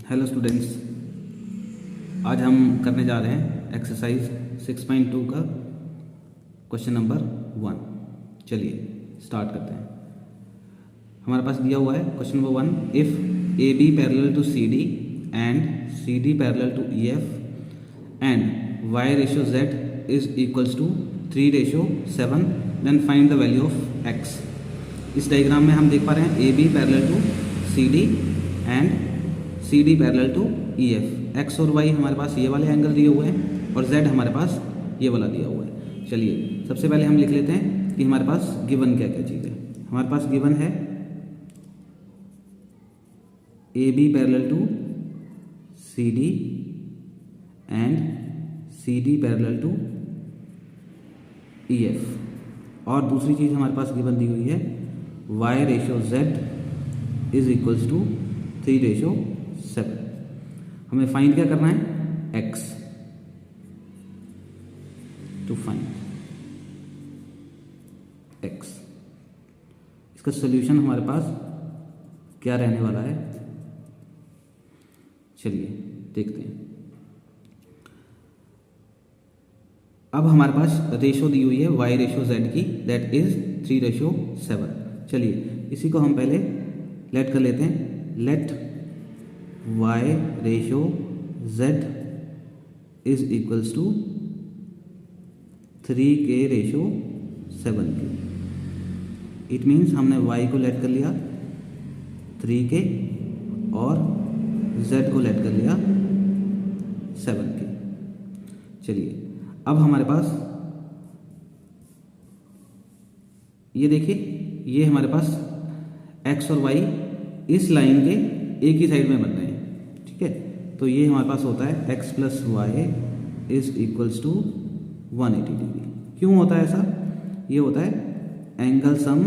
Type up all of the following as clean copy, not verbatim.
Hello students, आज हम करने जा रहे हैं एक्सरसाइज 6.2 का क्वेश्चन नंबर 1। चलिए स्टार्ट करते हैं। हमारे पास दिया हुआ है question number 1, if A B parallel to C D and C D parallel to E F and Y ratio Z is equals to 3:7 then find the value of X. इस diagram में हम देख पा रहे हैं A B parallel to C D and C D parallel to E F. X और Y हमारे पास ये वाले एंगल दिए हुए हैं और जेड हमारे पास ये वाला दिया हुआ है। चलिए सबसे पहले हम लिख लेते हैं कि हमारे पास गिवन क्या क्या चीज़ है। हमारे पास गिवन है A B parallel to C D and C D parallel to E F, और दूसरी चीज़ हमारे पास गिवन दी हुई है Y ratio Z is equals to 3:7। हमें फाइंड क्या करना है? X to find X. इसका सॉल्यूशन हमारे पास क्या रहने वाला है, चलिए देखते हैं। अब हमारे पास रेशो दी हुई है वाई रेशो जेड की, दैट इज 3:7। चलिए इसी को हम पहले लेट कर लेते हैं। Let y ratio z is equals to 3k ratio 7k। It means हमने y को लेट कर लिया 3k और z को लेट कर लिया 7k। चलिए अब हमारे पास ये देखिए, ये हमारे पास x और y इस लाइन के एक ही साइड में बन रहे हैं, ठीक है। तो ये हमारे पास होता है x plus Y is equals to 180 degree. क्यों होता है ऐसा? ये होता है angle sum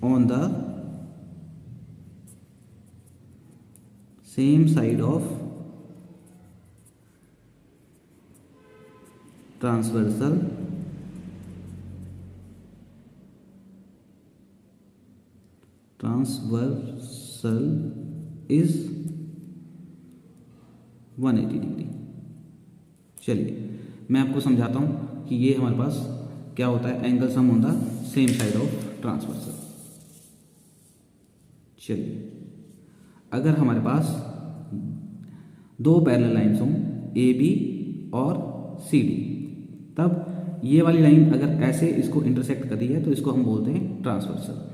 on the same side of transversal is 180 degree. चलिए मैं आपको समझाता हूं कि ये हमारे पास क्या होता है, angle sum on the same side of transversal. चलिए अगर हमारे पास दो पैरेलल लाइन्स हों ए बी और सी डी, तब ये वाली लाइन अगर ऐसे इसको इंटरसेक्ट कर रही है तो इसको हम बोलते हैं ट्रांसवर्सल।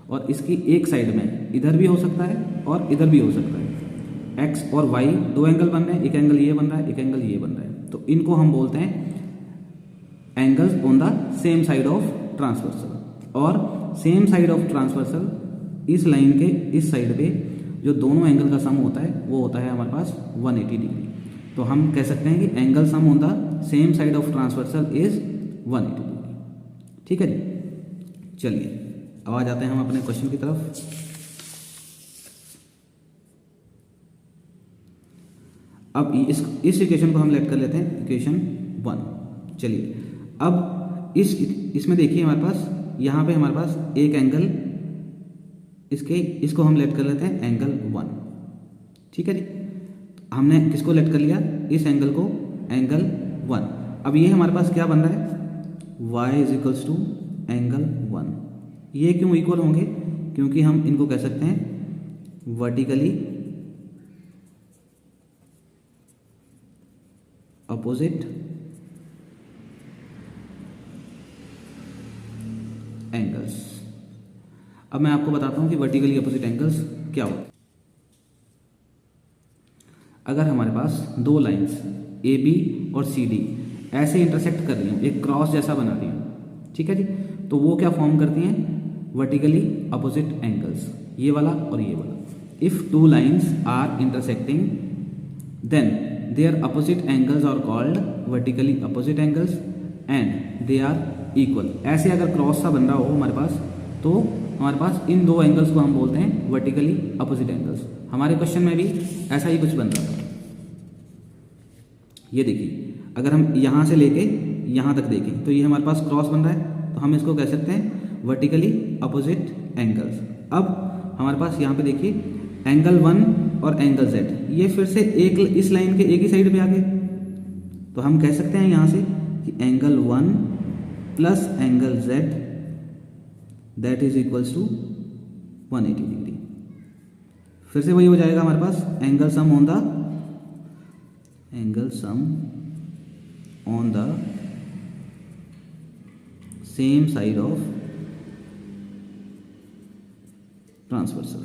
और इसकी एक साइड में इधर भी हो सकता है और इधर भी हो सकता है। एक्स और वाई दो एंगल बन रहे हैं, एक एंगल ये बन रहा है, एक एंगल ये बन रहा है, तो इनको हम बोलते हैं angles on the same side of transversal. और सेम साइड ऑफ ट्रांसवर्सल इस लाइन के इस साइड पे जो दोनों एंगल का सम होता है वो होता है हमारे पास 180 डिग्री। तो हम कह सकते हैं कि angle sum on the same side of transversal is 180 degree. ठीक है जी। चलिए अब आ जाते हैं हम अपने क्वेश्चन की तरफ। अब इस इक्वेशन को हम लेट कर लेते हैं इक्वेशन 1। चलिए अब इसमें देखिए हमारे पास यहाँ पे हमारे पास एक एंगल इसको हम लेट कर लेते हैं एंगल 1। ठीक है जी। हमने किसको लेट कर लिया? इस एंगल को एंगल 1। अब ये हमारे पास क्या बन रहा है? y is equals to angle 1। ये क्यों इक्वल होंगे? क्योंकि हम इनको कह सकते हैं वर्टिकली अपोजिट एंगल्स। अब मैं आपको बताता हूं कि वर्टिकली अपोजिट एंगल्स क्या होते हैं। अगर हमारे पास दो लाइंस ए बी और सी डी ऐसे इंटरसेक्ट कर रही हूँ, एक क्रॉस जैसा बना रही हूँ, ठीक है जी, तो वो क्या फॉर्म करती हैं? वर्टिकली अपोजिट एंगल्स, ये वाला और ये वाला। If two lines are intersecting then their opposite angles are called vertically opposite angles and they are equal. ऐसे अगर क्रॉस सा बन रहा हो हमारे पास, तो हमारे पास इन दो एंगल्स को हम बोलते हैं वर्टिकली अपोजिट एंगल्स। हमारे क्वेश्चन में भी ऐसा ही कुछ बन रहा था। ये देखिए, अगर हम यहाँ से लेके यहाँ तक देखें तो ये हमारे पास क्रॉस बन रहा है, तो हम इसको कह सकते हैं वर्टिकली अपोजिट एंगल्स। अब हमारे पास यहाँ पे देखिए एंगल 1 और एंगल Z, ये फिर से एक इस लाइन के एक ही साइड पे आ गए। तो हम कह सकते हैं यहाँ से कि angle 1 plus angle Z that is equals to 180 degree. फिर से वही हो जाएगा हमारे पास angle sum on the same side of transversal.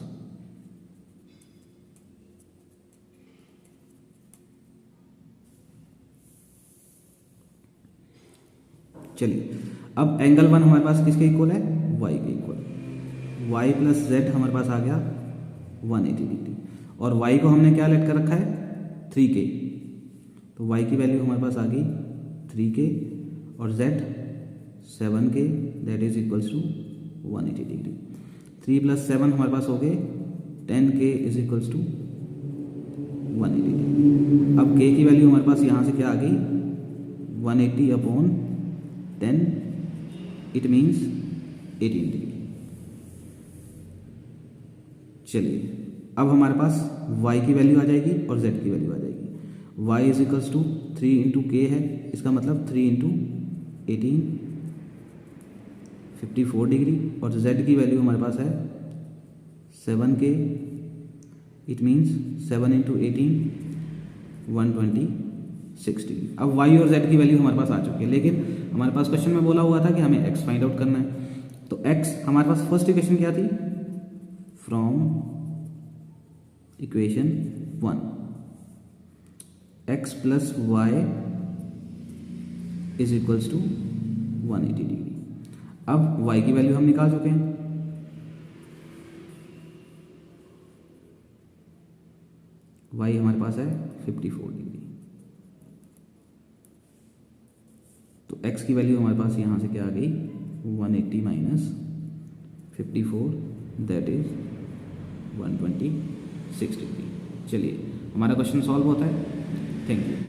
चलिए अब एंगल 1 हमारे पास किसके इक्वल है, y के इक्वल। y प्लस जेड हमारे पास आ गया 180 डिग्री, और y को हमने क्या लेट कर रखा है 3k, तो y की वैल्यू हमारे पास आ गई 3k और z 7k that is equals to 180 degree. 3 plus 7 हमारे पास हो गए 10k is equals to 180 degree. अब k की वैल्यू हमारे पास यहाँ से क्या आ गई 180 अपॉन 10, इट मीन्स 18 डिग्री। चलिए अब हमारे पास y की वैल्यू आ जाएगी और z की वैल्यू आ जाएगी। y is equals to 3 into K है, इसका मतलब 3 इंटू 18 54 डिग्री, और z की वैल्यू हमारे पास है 7k, it means 7 into 18 126 degree. अब y और z की वैल्यू हमारे पास आ चुकी है, लेकिन हमारे पास क्वेश्चन में बोला हुआ था कि हमें x फाइंड आउट करना है। तो x हमारे पास फर्स्ट इक्वेशन क्या थी, from equation 1 x plus Y is equals to 180 degree. अब y की वैल्यू हम निकाल चुके हैं, y हमारे पास है 54 डिग्री। तो x की वैल्यू हमारे पास यहाँ से क्या आ गई 180 माइनस 54 दैट इज 126 डिग्री। चलिए हमारा क्वेश्चन सॉल्व होता है। Thank you.